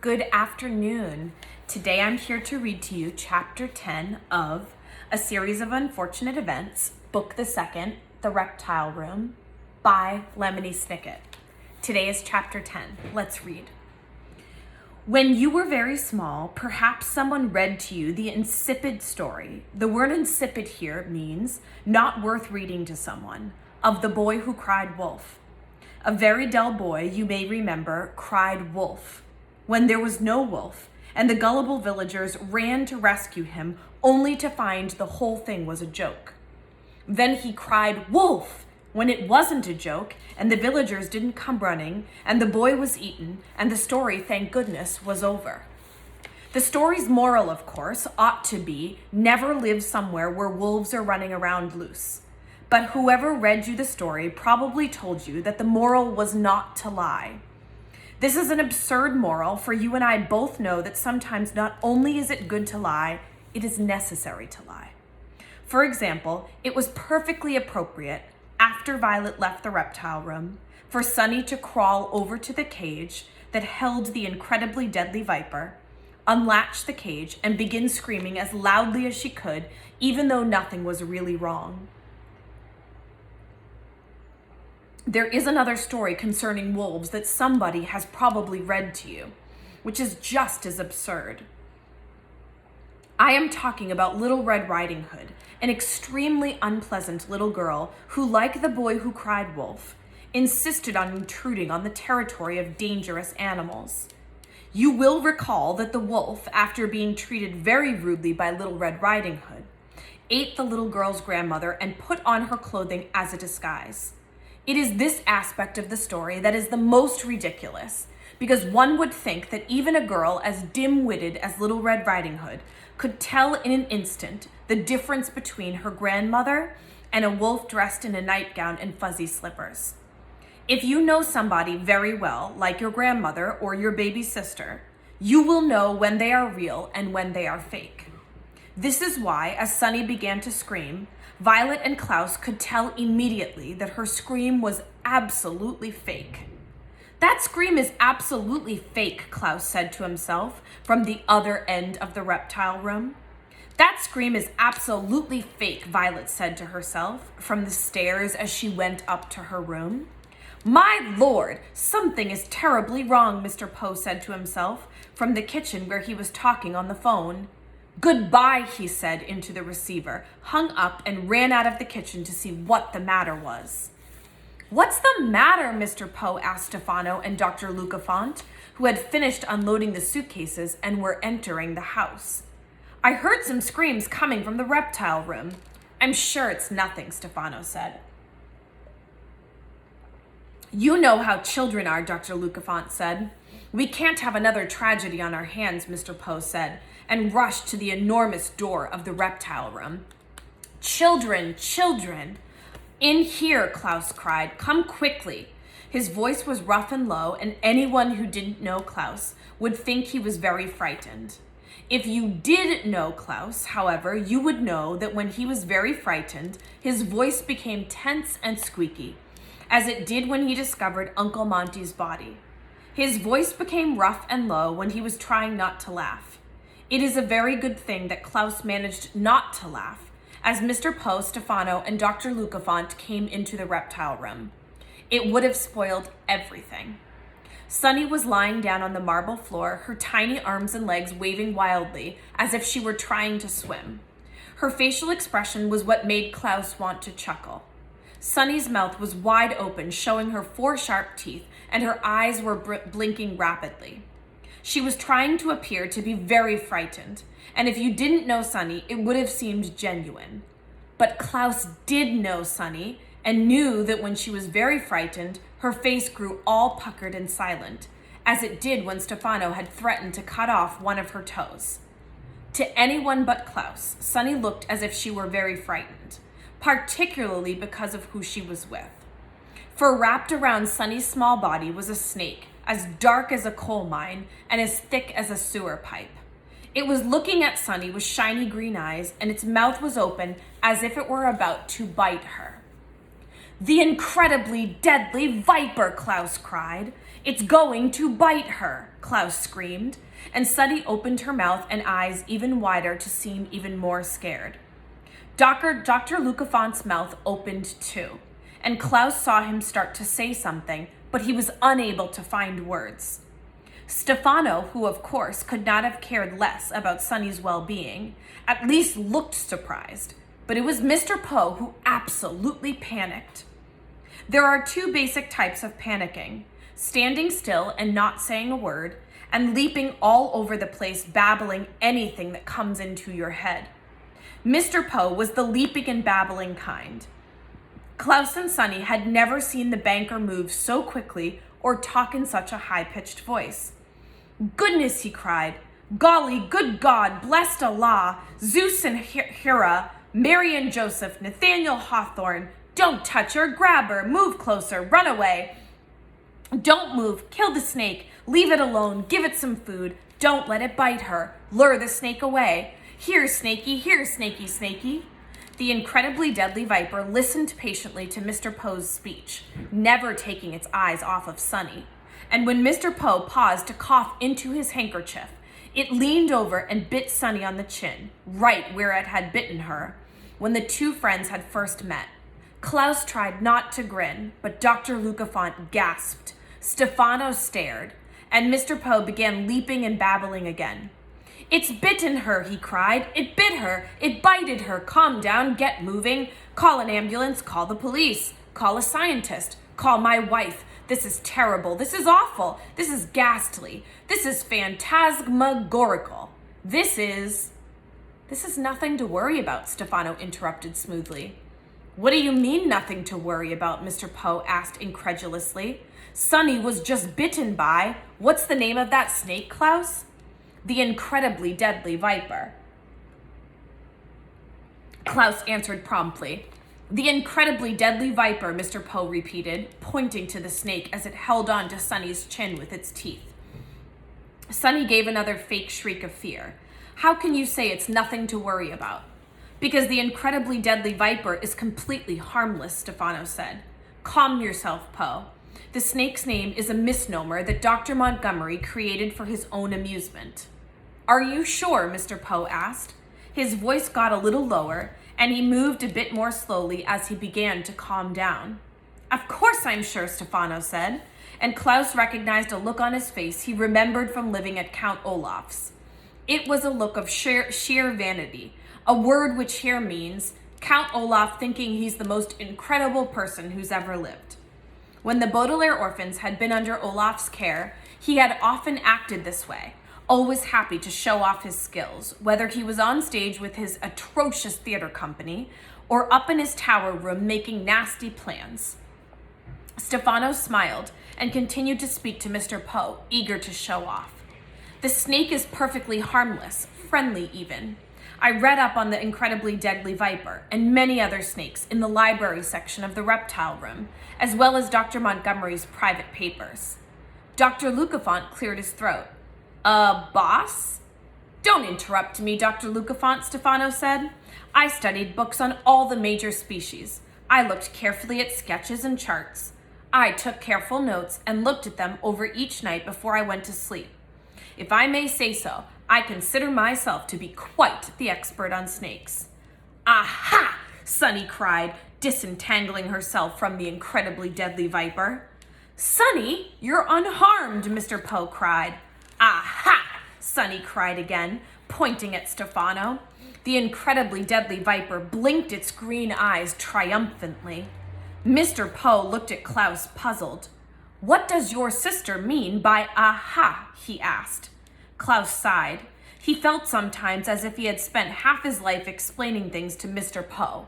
Good afternoon. Today I'm here to read to you Chapter 10 of A Series of Unfortunate Events, Book the Second, The Reptile Room, by Lemony Snicket. Today is Chapter 10. Let's read. When you were very small, perhaps someone read to you the insipid story. The word insipid here means not worth reading to someone, of the boy who cried wolf. A very dull boy, you may remember, cried wolf when there was no wolf, and the gullible villagers ran to rescue him only to find the whole thing was a joke. Then he cried wolf when it wasn't a joke, and the villagers didn't come running, and the boy was eaten, and the story, thank goodness, was over. The story's moral, of course, ought to be never live somewhere where wolves are running around loose. But whoever read you the story probably told you that the moral was not to lie. This is an absurd moral, for you and I both know that sometimes not only is it good to lie, it is necessary to lie. For example, it was perfectly appropriate, after Violet left the reptile room, for Sunny to crawl over to the cage that held the incredibly deadly viper, unlatch the cage, and begin screaming as loudly as she could, even though nothing was really wrong. There is another story concerning wolves that somebody has probably read to you, which is just as absurd. I am talking about Little Red Riding Hood, an extremely unpleasant little girl who, like the boy who cried wolf, insisted on intruding on the territory of dangerous animals. You will recall that the wolf, after being treated very rudely by Little Red Riding Hood, ate the little girl's grandmother and put on her clothing as a disguise. It is this aspect of the story that is the most ridiculous, because one would think that even a girl as dim-witted as Little Red Riding Hood could tell in an instant the difference between her grandmother and a wolf dressed in a nightgown and fuzzy slippers. If you know somebody very well, like your grandmother or your baby sister, you will know when they are real and when they are fake. This is why, as Sunny began to scream, Violet and Klaus could tell immediately that her scream was absolutely fake. That scream is absolutely fake, Klaus said to himself from the other end of the reptile room. That scream is absolutely fake, Violet said to herself from the stairs as she went up to her room. My Lord, something is terribly wrong, Mr. Poe said to himself from the kitchen where he was talking on the phone. Goodbye, he said into the receiver, hung up and ran out of the kitchen to see what the matter was. What's the matter, Mr. Poe asked Stefano and Dr. Lucafont, who had finished unloading the suitcases and were entering the house. I heard some screams coming from the reptile room. I'm sure it's nothing, Stefano said. You know how children are, Dr. Lucafont said. We can't have another tragedy on our hands, Mr. Poe said, and rushed to the enormous door of the reptile room. Children, children! In here, Klaus cried. Come quickly. His voice was rough and low, and anyone who didn't know Klaus would think he was very frightened. If you did know Klaus, however, you would know that when he was very frightened, his voice became tense and squeaky, as it did when he discovered Uncle Monty's body. His voice became rough and low when he was trying not to laugh. It is a very good thing that Klaus managed not to laugh, as Mr. Poe, Stefano, and Dr. Lucafont came into the reptile room. It would have spoiled everything. Sunny was lying down on the marble floor, her tiny arms and legs waving wildly, as if she were trying to swim. Her facial expression was what made Klaus want to chuckle. Sunny's mouth was wide open, showing her 4 sharp teeth, and her eyes were blinking rapidly. She was trying to appear to be very frightened, and if you didn't know Sunny, it would have seemed genuine. But Klaus did know Sunny, and knew that when she was very frightened, her face grew all puckered and silent, as it did when Stefano had threatened to cut off one of her toes. To anyone but Klaus, Sunny looked as if she were very frightened, particularly because of who she was with. For wrapped around Sunny's small body was a snake, as dark as a coal mine and as thick as a sewer pipe. It was looking at Sunny with shiny green eyes, and its mouth was open as if it were about to bite her. The incredibly deadly viper, Klaus cried. It's going to bite her, Klaus screamed, and Sunny opened her mouth and eyes even wider to seem even more scared. Dr. Lucafont's mouth opened too, and Klaus saw him start to say something, but he was unable to find words. Stefano, who of course could not have cared less about Sunny's well-being, at least looked surprised, but it was Mr. Poe who absolutely panicked. There are two basic types of panicking: standing still and not saying a word, and leaping all over the place, babbling anything that comes into your head. Mr. Poe was the leaping and babbling kind. Klaus and Sunny had never seen the banker move so quickly or talk in such a high-pitched voice. "Goodness," he cried. "Golly, good God, blessed Allah, Zeus and Hera, Mary and Joseph, Nathaniel Hawthorne, don't touch her, grab her, move closer, run away. Don't move, kill the snake, leave it alone, give it some food, don't let it bite her, lure the snake away. Here, Snakey, here, Snakey, Snakey." The incredibly deadly viper listened patiently to Mr. Poe's speech, never taking its eyes off of Sunny. And when Mr. Poe paused to cough into his handkerchief, it leaned over and bit Sunny on the chin, right where it had bitten her when the two friends had first met. Klaus tried not to grin, but Dr. Lucafont gasped. Stefano stared, and Mr. Poe began leaping and babbling again. "It's bitten her," he cried. "It bit her. It bited her. Calm down. Get moving. Call an ambulance. Call the police. Call a scientist. Call my wife. This is terrible. This is awful. This is ghastly. This is phantasmagorical. This is nothing to worry about," Stefano interrupted smoothly. "What do you mean nothing to worry about?" Mr. Poe asked incredulously. "Sunny was just bitten by, what's the name of that snake, Klaus?" "The incredibly deadly viper." Klaus answered promptly. "The incredibly deadly viper," Mr. Poe repeated, pointing to the snake as it held on to Sunny's chin with its teeth. Sunny gave another fake shriek of fear. "How can you say it's nothing to worry about?" "Because the incredibly deadly viper is completely harmless," Stefano said. "Calm yourself, Poe. The snake's name is a misnomer that Dr. Montgomery created for his own amusement." "Are you sure?" Mr. Poe asked. His voice got a little lower, and he moved a bit more slowly as he began to calm down. "Of course I'm sure," Stefano said, and Klaus recognized a look on his face he remembered from living at Count Olaf's. It was a look of sheer vanity, a word which here means Count Olaf thinking he's the most incredible person who's ever lived. When the Baudelaire orphans had been under Olaf's care, he had often acted this way, always happy to show off his skills, whether he was on stage with his atrocious theater company or up in his tower room making nasty plans. Stefano smiled and continued to speak to Mr. Poe, eager to show off. "The snake is perfectly harmless, friendly even. I read up on the incredibly deadly viper and many other snakes in the library section of the reptile room, as well as Dr. Montgomery's private papers." Dr. Lucafont cleared his throat. Boss?" "Don't interrupt me, Dr. Lucafont," Stefano said. "I studied books on all the major species. I looked carefully at sketches and charts. I took careful notes and looked at them over each night before I went to sleep. If I may say so, I consider myself to be quite the expert on snakes." "Aha!" Sunny cried, disentangling herself from the incredibly deadly viper. "Sunny, you're unharmed," Mr. Poe cried. "Aha!" Sunny cried again, pointing at Stefano. The incredibly deadly viper blinked its green eyes triumphantly. Mr. Poe looked at Klaus, puzzled. "What does your sister mean by aha?" he asked. Klaus sighed. He felt sometimes as if he had spent half his life explaining things to Mr. Poe.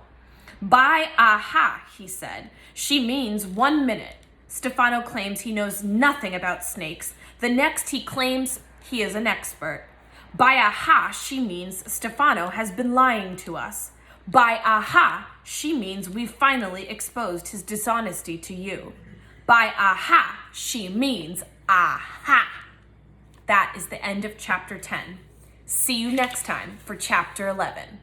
"By aha," he said, "she means 1 minute. Stefano claims he knows nothing about snakes. The next he claims he is an expert. By aha, she means Stefano has been lying to us. By aha, she means we've finally exposed his dishonesty to you. By aha, she means aha." That is the end of chapter 10. See you next time for chapter 11.